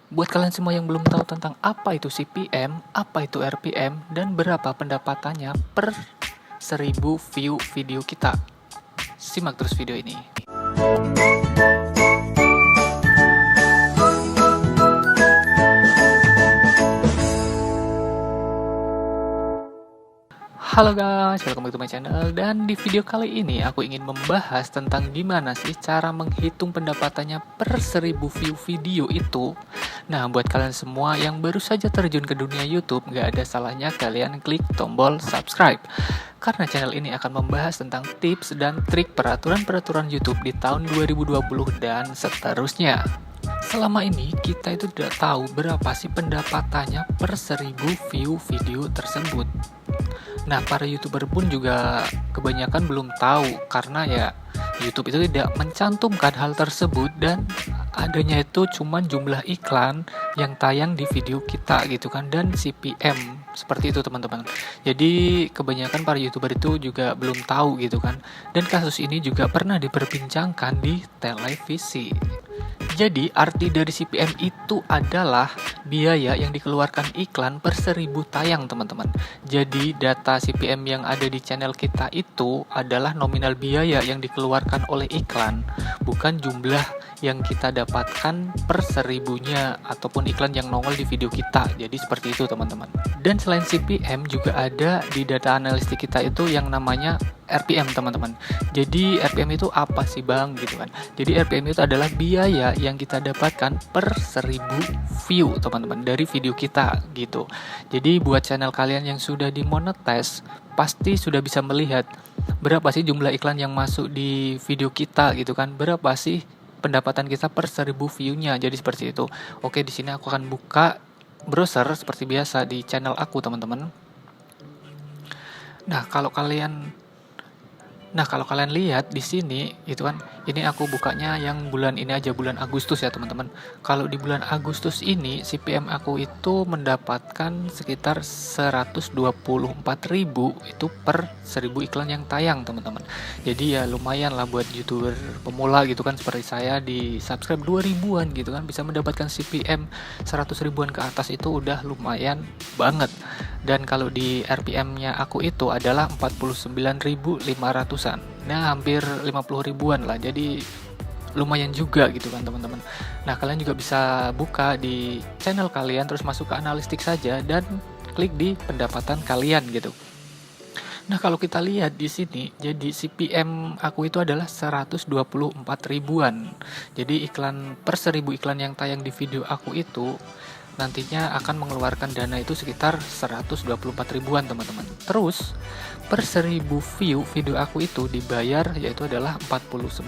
Buat kalian semua yang belum tahu tentang apa itu CPM, apa itu RPM, dan berapa pendapatannya per 1000 view video kita, simak terus video ini. Halo guys, welcome back to my channel. Dan di video kali ini aku ingin membahas tentang gimana sih cara menghitung pendapatannya per 1000 view video itu. Nah, buat kalian semua yang baru saja terjun ke dunia YouTube, gak ada salahnya kalian klik tombol subscribe, karena channel ini akan membahas tentang tips dan trik peraturan-peraturan YouTube di tahun 2020 dan seterusnya. Selama ini kita itu tidak tahu berapa sih pendapatannya per 1000 view video tersebut. Nah, para YouTuber pun juga kebanyakan belum tahu, karena ya YouTube itu tidak mencantumkan hal tersebut, dan adanya itu cuma jumlah iklan yang tayang di video kita gitu kan, dan CPM seperti itu teman-teman. Jadi kebanyakan para YouTuber itu juga belum tahu gitu kan, dan kasus ini juga pernah diperbincangkan di televisi. Jadi arti dari CPM itu adalah biaya yang dikeluarkan iklan per 1000 tayang teman-teman. Jadi data CPM yang ada di channel kita itu adalah nominal biaya yang dikeluarkan oleh iklan, bukan jumlah yang kita dapatkan per 1000-nya ataupun iklan yang nongol di video kita. Jadi seperti itu teman-teman. Dan selain CPM juga ada di data analitik kita itu yang namanya RPM teman-teman. Jadi RPM itu apa sih bang gitu kan. Jadi RPM itu adalah biaya yang kita dapatkan per 1000 view teman-teman dari video kita gitu. Jadi buat channel kalian yang sudah dimonetize, pasti sudah bisa melihat berapa sih jumlah iklan yang masuk di video kita gitu kan. Berapa sih pendapatan kita per 1000 view-nya. Jadi seperti itu. Oke, di sini aku akan buka browser seperti biasa di channel aku teman-teman. Nah, kalau kalian lihat di sini, itu kan, ini aku bukanya yang bulan ini aja, bulan Agustus ya teman-teman. Kalau di bulan Agustus ini, CPM aku itu mendapatkan sekitar 124.000 itu per 1000 iklan yang tayang teman-teman. Jadi ya lumayan lah buat YouTuber pemula gitu kan, seperti saya di subscribe 2000-an gitu kan, bisa mendapatkan CPM 100 ribuan ke atas itu udah lumayan banget. Dan kalau di RPM-nya aku itu adalah 49.500-an. Nah, hampir 50 ribuan lah. Jadi lumayan juga gitu kan teman-teman. Nah, kalian juga bisa buka di channel kalian, terus masuk ke analitik saja dan klik di pendapatan kalian gitu. Nah, kalau kita lihat di sini, jadi CPM aku itu adalah 124 ribuan. Jadi iklan per 1000 iklan yang tayang di video aku itu nantinya akan mengeluarkan dana itu sekitar 124 ribuan teman-teman. Terus per 1000 view video aku itu dibayar yaitu adalah 49.000.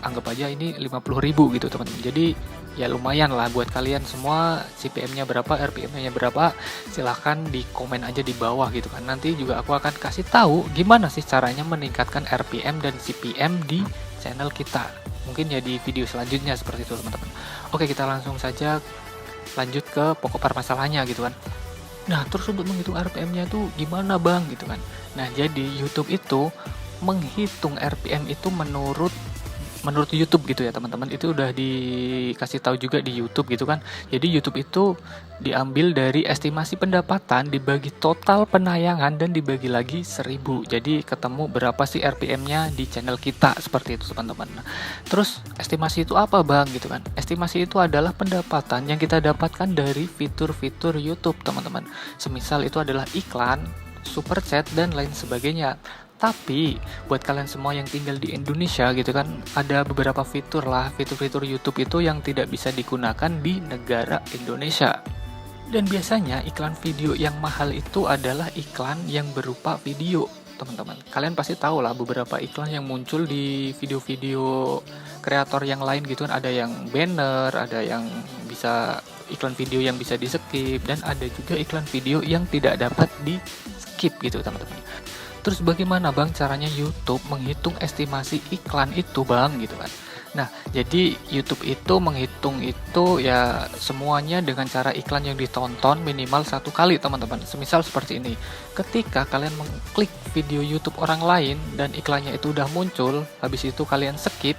Anggap aja ini 50.000 gitu teman-teman. Jadi ya lumayan lah buat kalian semua. CPM-nya berapa, RPM-nya berapa, silahkan di komen aja di bawah gitu kan. Nanti juga aku akan kasih tahu gimana sih caranya meningkatkan RPM dan CPM di channel kita. Mungkin ya di video selanjutnya seperti itu teman-teman. Oke, kita langsung saja lanjut ke pokok permasalahannya gitu kan. Nah, terus untuk menghitung RPM-nya tuh gimana bang gitu kan. Nah, jadi YouTube itu menghitung RPM itu menurut YouTube gitu ya teman-teman. Itu udah dikasih tahu juga di YouTube gitu kan. Jadi YouTube itu diambil dari estimasi pendapatan dibagi total penayangan dan dibagi lagi 1000. Jadi ketemu berapa sih RPM-nya di channel kita, seperti itu teman-teman. Nah, terus estimasi itu apa bang gitu kan. Estimasi itu adalah pendapatan yang kita dapatkan dari fitur-fitur YouTube teman-teman. Semisal itu adalah iklan, super chat dan lain sebagainya. Tapi buat kalian semua yang tinggal di Indonesia gitu kan, ada beberapa fitur YouTube itu yang tidak bisa digunakan di negara Indonesia. Dan biasanya iklan video yang mahal itu adalah iklan yang berupa video teman-teman. Kalian pasti tahu lah beberapa iklan yang muncul di video-video kreator yang lain gitu kan. Ada yang banner, ada yang bisa iklan video yang bisa di skip, dan ada juga iklan video yang tidak dapat di skip gitu teman-teman. Terus bagaimana bang caranya YouTube menghitung estimasi iklan itu bang gitu kan. Nah, jadi YouTube itu menghitung itu ya semuanya dengan cara iklan yang ditonton minimal 1 kali teman-teman. Semisal seperti ini, ketika kalian mengklik video YouTube orang lain dan iklannya itu udah muncul, habis itu kalian skip,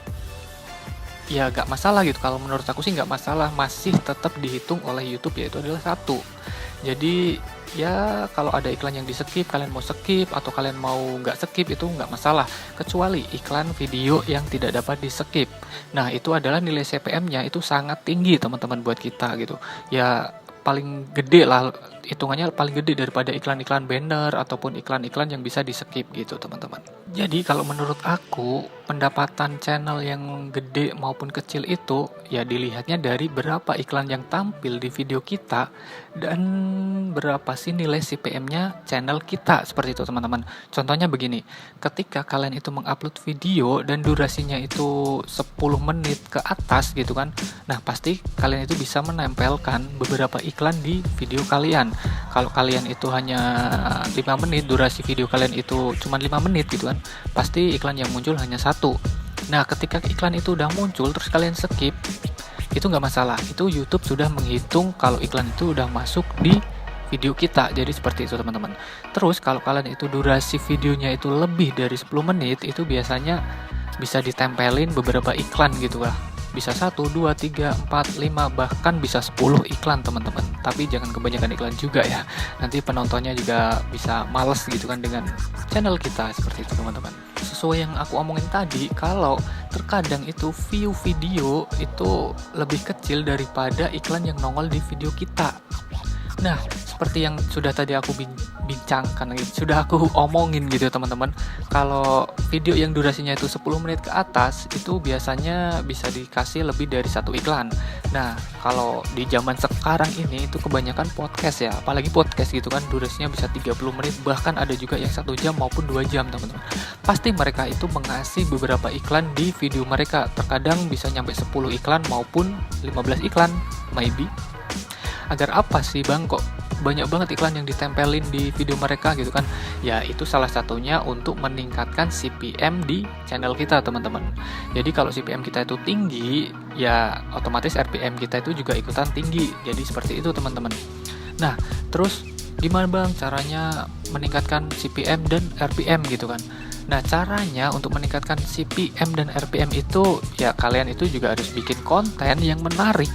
ya nggak masalah gitu. Kalau menurut aku sih nggak masalah, masih tetap dihitung oleh YouTube, yaitu adalah satu. Jadi ya kalau ada iklan yang di skip, kalian mau skip atau kalian mau nggak skip itu nggak masalah, kecuali iklan video yang tidak dapat di skip. Nah itu adalah nilai CPM-nya itu sangat tinggi teman-teman buat kita gitu. Ya paling gede lah, hitungannya paling gede daripada iklan-iklan banner ataupun iklan-iklan yang bisa di skip gitu teman-teman. Jadi kalau menurut aku, pendapatan channel yang gede maupun kecil itu ya dilihatnya dari berapa iklan yang tampil di video kita dan berapa sih nilai CPM-nya channel kita, seperti itu teman-teman. Contohnya begini, ketika kalian itu mengupload video dan durasinya itu 10 menit ke atas gitu kan, nah pasti kalian itu bisa menempelkan beberapa iklan di video kalian. Kalau kalian itu hanya 5 menit, durasi video kalian itu cuma 5 menit gitu kan, pasti iklan yang muncul hanya satu. Nah ketika iklan itu udah muncul terus kalian skip, itu nggak masalah, itu YouTube sudah menghitung kalau iklan itu udah masuk di video kita. Jadi seperti itu teman-teman. Terus kalau kalian itu durasi videonya itu lebih dari 10 menit, itu biasanya bisa ditempelin beberapa iklan gitu lah. Bisa 1, 2, 3, 4, 5, bahkan bisa 10 iklan teman-teman. Tapi jangan kebanyakan iklan juga ya. Nanti penontonnya juga bisa males gitu kan dengan channel kita, seperti itu teman-teman. Sesuai yang aku omongin tadi, kalau terkadang itu view video itu lebih kecil daripada iklan yang nongol di video kita. Nah, seperti yang sudah tadi aku bincangkan, sudah aku omongin gitu ya teman-teman. Kalau video yang durasinya itu 10 menit ke atas, itu biasanya bisa dikasih lebih dari satu iklan. Nah, kalau di zaman sekarang ini itu kebanyakan podcast ya, apalagi podcast gitu kan, durasinya bisa 30 menit, bahkan ada juga yang 1 jam maupun 2 jam teman-teman. Pasti mereka itu mengasih beberapa iklan di video mereka, terkadang bisa nyampe 10 iklan maupun 15 iklan, maybe. Agar apa sih bang, kok banyak banget iklan yang ditempelin di video mereka gitu kan? Ya itu salah satunya untuk meningkatkan CPM di channel kita teman-teman. Jadi kalau CPM kita itu tinggi, ya otomatis RPM kita itu juga ikutan tinggi. Jadi seperti itu teman-teman. Nah terus gimana bang caranya meningkatkan CPM dan RPM gitu kan? Nah caranya untuk meningkatkan CPM dan RPM itu ya kalian itu juga harus bikin konten yang menarik.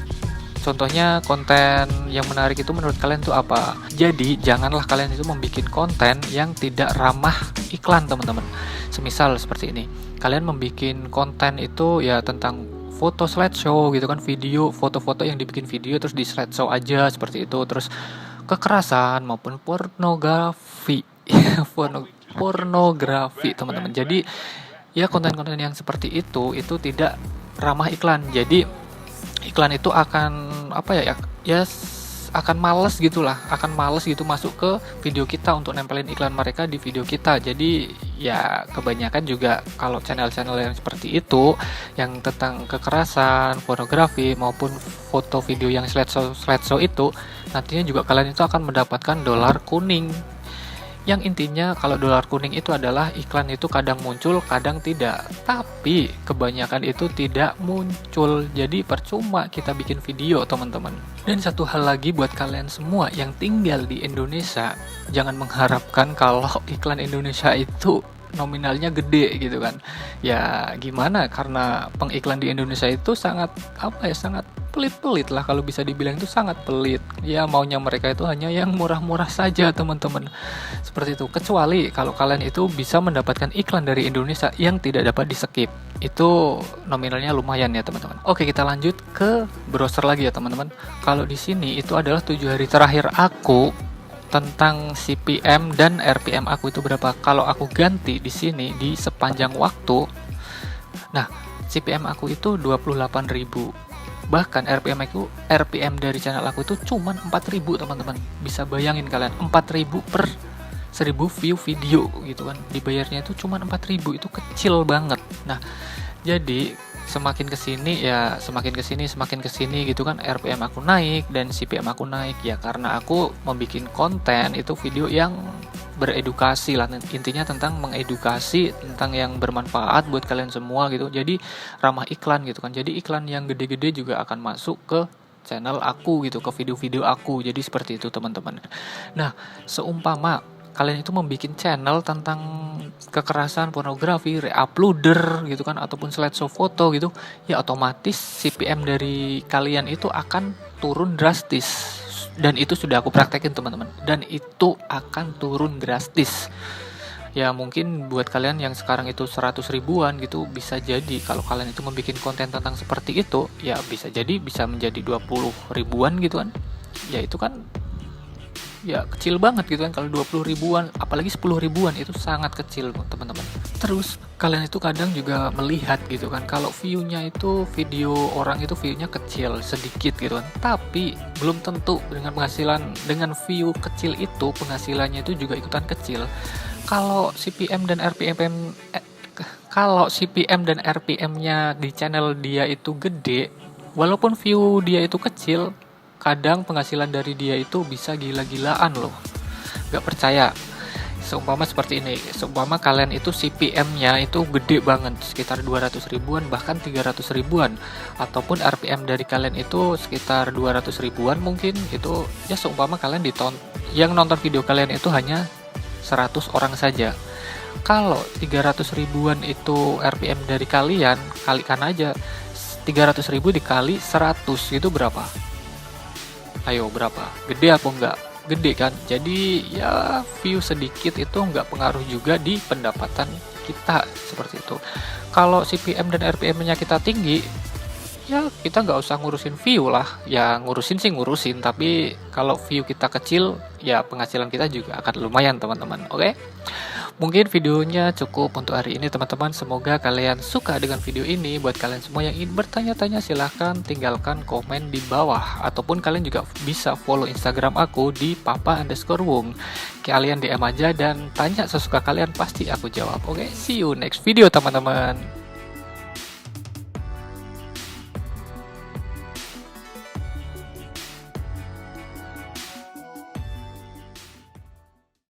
Contohnya konten yang menarik itu menurut kalian tuh apa? Jadi janganlah kalian itu membuat konten yang tidak ramah iklan teman-teman. Semisal seperti ini, kalian membuat konten itu ya tentang foto slideshow gitu kan, video, foto-foto yang dibikin video terus di slideshow aja seperti itu. Terus kekerasan maupun pornografi, pornografi teman-teman. Jadi ya konten-konten yang seperti itu tidak ramah iklan. Jadi iklan itu akan akan males gitu masuk ke video kita untuk nempelin iklan mereka di video kita. Jadi ya kebanyakan juga kalau channel-channel yang seperti itu yang tentang kekerasan, pornografi maupun foto video yang slideshow itu nantinya juga kalian itu akan mendapatkan dolar kuning. Yang intinya kalau dolar kuning itu adalah iklan itu kadang muncul, kadang tidak. Tapi kebanyakan itu tidak muncul. Jadi percuma kita bikin video teman-teman. Dan satu hal lagi buat kalian semua yang tinggal di Indonesia, jangan mengharapkan kalau iklan Indonesia itu nominalnya gede gitu kan. Ya gimana, karena pengiklan di Indonesia itu sangat pelit-pelit lah, kalau bisa dibilang itu sangat pelit. Ya maunya mereka itu hanya yang murah-murah saja teman-teman. Seperti itu. Kecuali kalau kalian itu bisa mendapatkan iklan dari Indonesia yang tidak dapat di skip. Itu nominalnya lumayan ya teman-teman. Oke, kita lanjut ke browser lagi ya teman-teman. Kalau di sini itu adalah 7 hari terakhir aku tentang CPM dan RPM aku itu berapa. Kalau aku ganti di sini di sepanjang waktu, nah CPM aku itu 28.000. Bahkan RPM dari channel aku itu cuma 4.000 teman-teman. Bisa bayangin kalian, 4.000 per 1.000 view video gitu kan. Dibayarnya itu cuma 4.000, itu kecil banget. Nah, jadi semakin kesini gitu kan, RPM aku naik dan CPM aku naik ya karena aku membuat konten itu video yang beredukasi lah, intinya tentang mengedukasi, tentang yang bermanfaat buat kalian semua gitu. Jadi ramah iklan gitu kan. Jadi iklan yang gede-gede juga akan masuk ke channel aku gitu, ke video-video aku. Jadi seperti itu teman-teman. Nah, seumpama kalian itu membuat channel tentang kekerasan, pornografi, reuploader gitu kan, ataupun slideshow foto gitu, ya otomatis CPM dari kalian itu akan turun drastis. Dan itu sudah aku praktekin teman-teman, dan itu akan turun drastis. Ya mungkin buat kalian yang sekarang itu 100 ribuan gitu, bisa jadi kalau kalian itu membuat konten tentang seperti itu, ya bisa jadi bisa menjadi 20 ribuan gitu kan. Ya itu kan ya kecil banget gitu kan. Kalau 20 ribuan, apalagi 10 ribuan, itu sangat kecil teman-teman. Terus kalian itu kadang juga melihat gitu kan, kalau view-nya itu, video orang itu view-nya kecil, sedikit gitu kan, tapi belum tentu dengan penghasilan, dengan view kecil itu penghasilannya itu juga ikutan kecil. Kalau CPM dan RPM kalau CPM dan RPM-nya di channel dia itu gede, walaupun view dia itu kecil, kadang penghasilan dari dia itu bisa gila-gilaan loh. Gak percaya? Seumpama seperti ini, seumpama kalian itu CPM-nya itu gede banget, sekitar 200 ribuan, bahkan 300 ribuan, ataupun RPM dari kalian itu sekitar 200 ribuan mungkin, itu ya seumpama kalian yang nonton video kalian itu hanya 100 orang saja. Kalau 300 ribuan itu RPM dari kalian, kalikan aja 300 ribu dikali 100 itu berapa? Ayo berapa? Gede apa enggak? Gede kan? Jadi ya view sedikit itu enggak pengaruh juga di pendapatan kita, seperti itu. Kalau CPM dan RPM-nya kita tinggi, ya kita nggak usah ngurusin view lah. Ya ngurusin sih ngurusin, tapi kalau view kita kecil, ya penghasilan kita juga akan lumayan teman-teman. Oke? Mungkin videonya cukup untuk hari ini teman-teman. Semoga kalian suka dengan video ini. Buat kalian semua yang ingin bertanya-tanya, silahkan tinggalkan komen di bawah. Ataupun kalian juga bisa follow Instagram aku di papa_wung. Kalian DM aja dan tanya sesuka kalian, pasti aku jawab. Oke, see you next video teman-teman.